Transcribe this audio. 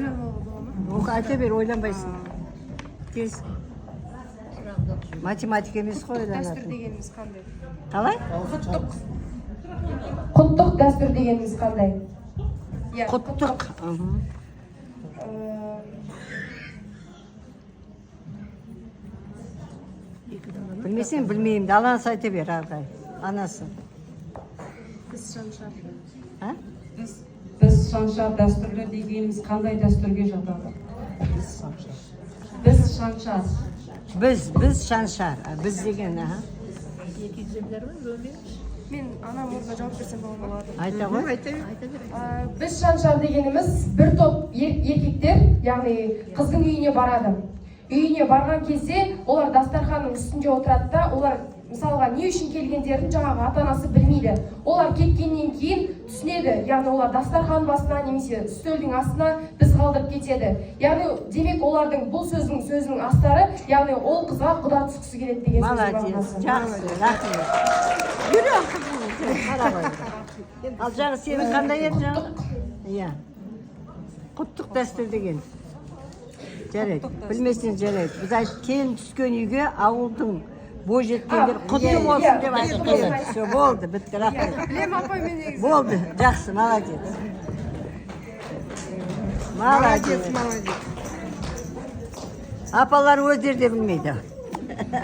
Ойланбауға бола ма? Оқ айта бер, ойланбайсың. Тез. Математика емес қой Дәстүр ойланатын. дегеніміз қандай? Қалай? Құттық дәстүр дегеніміз қандай? Құттық. Білмесең, білмеймін. Алансы айта бер, ағай. Анасы. Біз шаншар. А? Біз шаншар дәстүрлі дегеніміз қандай дәстүрге жатады? Біз шаншар. Біз шаншар. Біз деген, аха. Мен анам орнына жауап берсем болады. Айта ғой. Біз шаншар дегеніміз бір топ еркектер, яғни қыздың үйіне барады. Үйіне барған кезде олар дастарханның үстінде отырады да, олар мысалға не үшін келгендерін жаңағы ата-анасы білмейді. Олар кеткеннен кейін түсінеді, яғни олар дастархан басына немесе үстелдің астына біз қалдырып кетеді. Яғни демек олардың бұл сөздің астары, яғни ол қызға құда түскісі келеді деген сөз. Молодец, жақсы, рахмет. Жүре қызым, қара ғой. Ал жағы сенің қандай еді жағы? Иә. Құттық дәстүр деген. Жарайды, білмесең жарайды. Біз айтып, келін түскен үйге ауылдың бой жеткендер құтты болсын деп айтып келеді. Все, болды, бітті, рахмет. Білем апай мен негізі. Болды, жақсы, молодец. Молодец. Апалар өздері де білмейді.